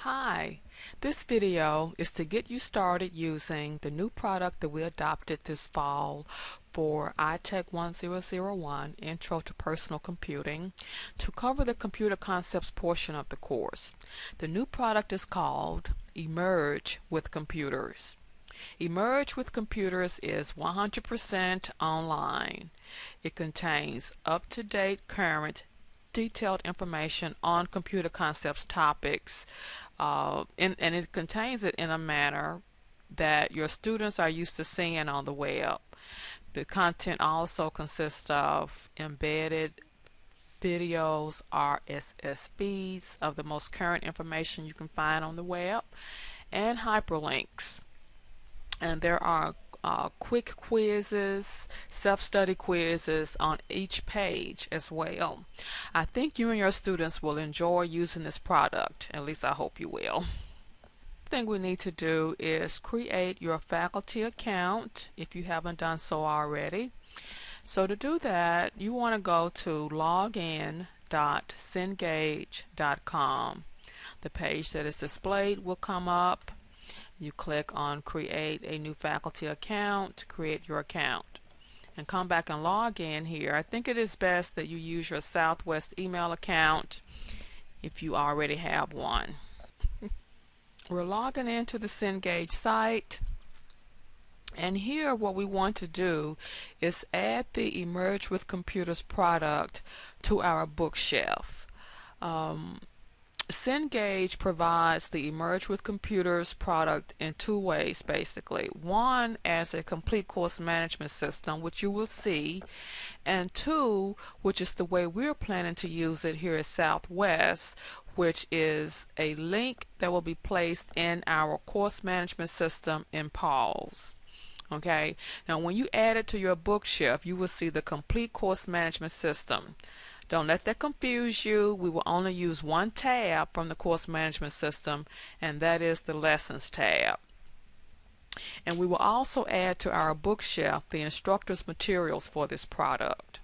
Hi, this video is to get you started using the new product that we adopted this fall for ITEC1001 Intro to Personal Computing to cover the computer concepts portion of the course. The new product is called Emerge with Computers. Emerge with Computers is 100% online. It contains up-to-date, current, detailed information on computer concepts topics, and it contains it in a manner that your students are used to seeing on the web. The content also consists of embedded videos, RSS feeds of the most current information you can find on the web, and hyperlinks. And there are quick quizzes, self-study quizzes on each page as well. I think you and your students will enjoy using this product. At least I hope you will. The thing we need to do is create your faculty account if you haven't done so already. So to do that, you want to go to login.cengage.com. The page that is displayed will come up. You click on create a new faculty account to create your account and come back and log in here. I think it is best that you use your Southwest email account if you already have one. We're logging into the Cengage site, and here what we want to do is add the Emerge with Computers product to our bookshelf. Cengage provides the Emerge with Computers product in two ways, basically. One, as a complete course management system, which you will see, and two, which is the way we're planning to use it here at Southwest, which is a link that will be placed in our course management system in PAWS. Okay, now when you add it to your bookshelf, you will see the complete course management system. Don't let that confuse you. We will only use one tab from the course management system, and that is the Lessons tab. And we will also add to our bookshelf the instructor's materials for this product.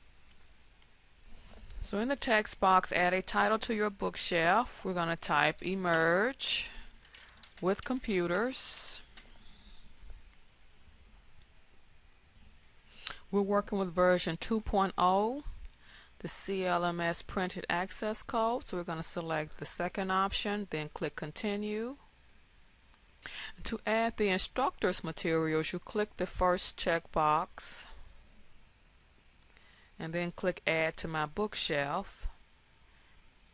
So in the text box, add a title to your bookshelf. We're going to type Emerge with Computers. We're working with version 2.0. the CLMS printed access code, so we're going to select the second option, then click continue. To add the instructor's materials, you click the first checkbox and then click add to my bookshelf,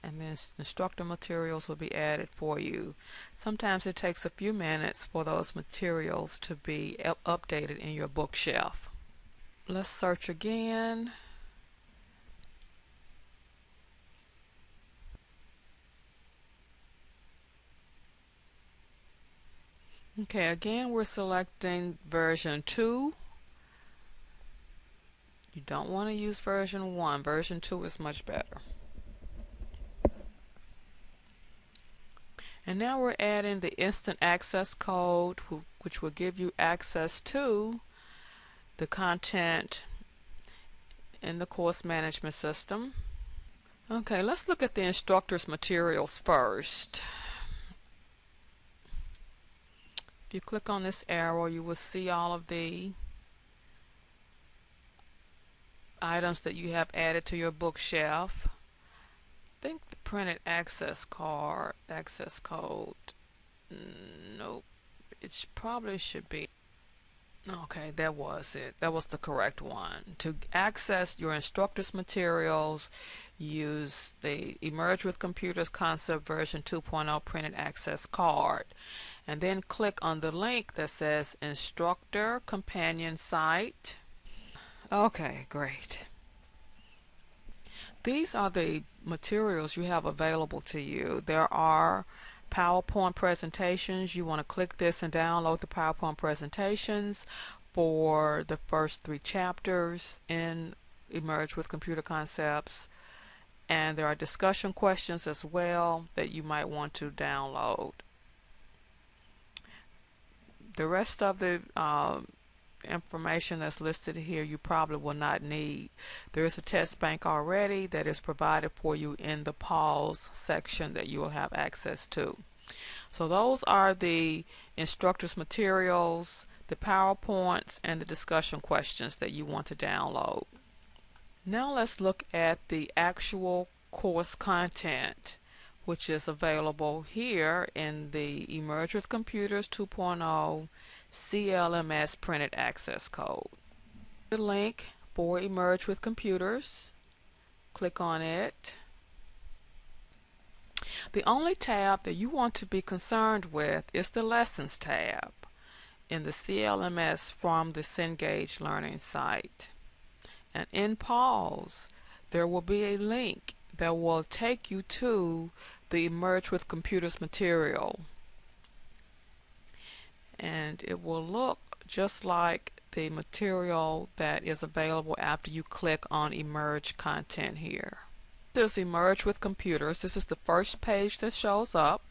and then instructor materials will be added for you. Sometimes it takes a few minutes for those materials to be updated in your bookshelf. Let's search again. Okay, again we're selecting version 2. You don't want to use version 1. Version 2 is much better. And now we're adding the instant access code, which will give you access to the content in the course management system. Okay, let's look at the instructor's materials first. If you click on this arrow, you will see all of the items that you have added to your bookshelf. I think the printed access code, nope, it probably should be. Okay, that was it. That was the correct one. To access your instructor's materials, use the Emerge with Computers concept version 2.0 printed access card, and then click on the link that says Instructor Companion Site. Okay, great. These are the materials you have available to you. There are PowerPoint presentations. You want to click this and download the PowerPoint presentations for the first 3 chapters in Emerge with Computer Concepts. And there are discussion questions as well that you might want to download. The rest of the information that's listed here you probably will not need. There is a test bank already that is provided for you in the PAWS section that you will have access to. So those are the instructor's materials, the PowerPoints, and the discussion questions that you want to download. Now let's look at the actual course content, which is available here in the Emerge with Computers 2.0 CLMS printed access code. The link for Emerge with Computers, click on it. The only tab that you want to be concerned with is the Lessons tab in the CLMS from the Cengage Learning site. And in Pause, there will be a link that will take you to the Emerge with Computers material. And it will look just like the material that is available after you click on Emerge content here. There's Emerge with Computers. This is the first page that shows up.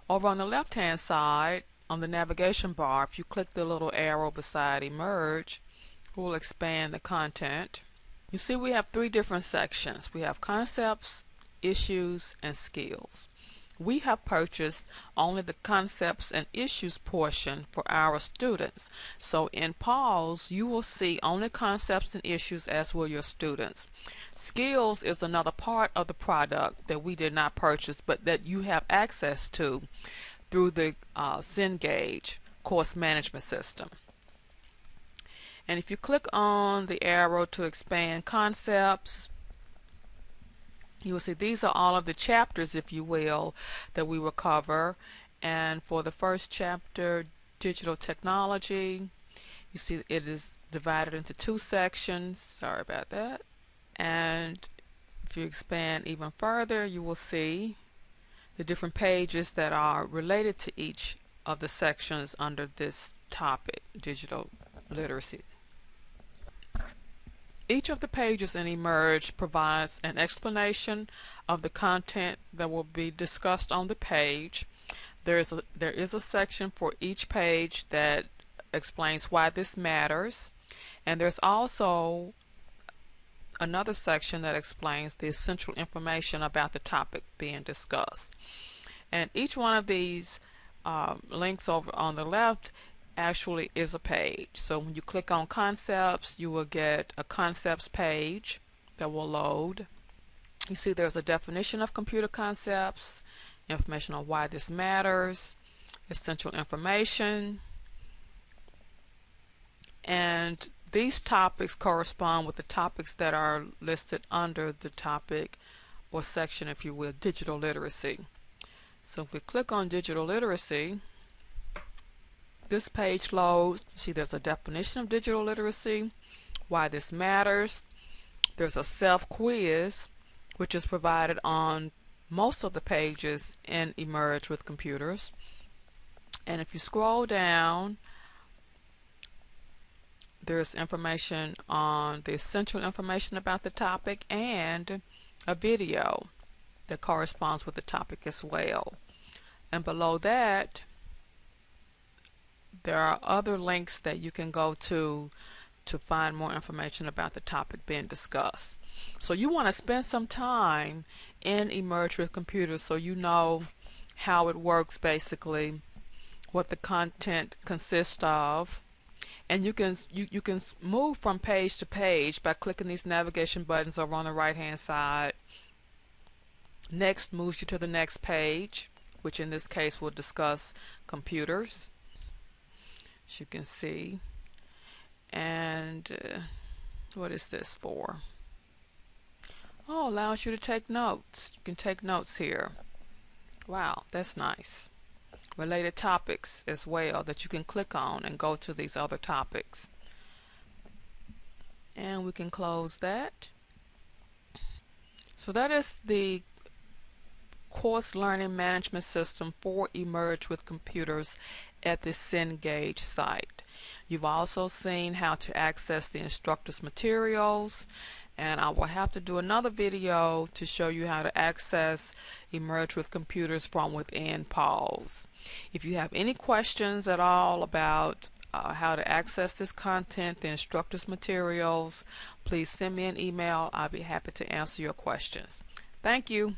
Over on the left hand side on the navigation bar, if you click the little arrow beside Emerge, it will expand the content. You see we have three different sections. We have concepts, issues, and skills. We have purchased only the concepts and issues portion for our students. So in Pause, you will see only concepts and issues, as will your students. Skills is another part of the product that we did not purchase, but that you have access to through the Cengage course management system. And if you click on the arrow to expand concepts, you will see these are all of the chapters, if you will, that we will cover. And for the first chapter, digital technology, you see it is divided into two sections. Sorry about that. And if you expand even further, you will see the different pages that are related to each of the sections under this topic, digital literacy. Each of the pages in Emerge provides an explanation of the content that will be discussed on the page. There is a section for each page that explains why this matters, and there's also another section that explains the essential information about the topic being discussed. And each one of these links over on the left actually is a page. So when you click on concepts, you will get a concepts page that will load. You see there's a definition of computer concepts, information on why this matters, essential information, and these topics correspond with the topics that are listed under the topic or section, if you will, digital literacy. So if we click on digital literacy, this page loads. See there's a definition of digital literacy, why this matters. There's a self-quiz which is provided on most of the pages in Emerge with Computers. And if you scroll down, there's information on the essential information about the topic and a video that corresponds with the topic as well. And below that, there are other links that you can go to find more information about the topic being discussed. So you want to spend some time in Emerge with Computers so you know how it works, basically, what the content consists of. And you can move from page to page by clicking these navigation buttons over on the right hand side. Next moves you to the next page, which in this case will discuss computers, as you can see. And what is this for? Oh, allows you to take notes. You can take notes here. Wow, that's nice. Related topics as well that you can click on and go to these other topics. And we can close that. So that is the course learning management system for Emerge with Computers at the Cengage site. You've also seen how to access the instructor's materials, and I will have to do another video to show you how to access Emerge with Computers from within Pause. If you have any questions at all about how to access this content, the instructor's materials, please send me an email. I'll be happy to answer your questions. Thank you.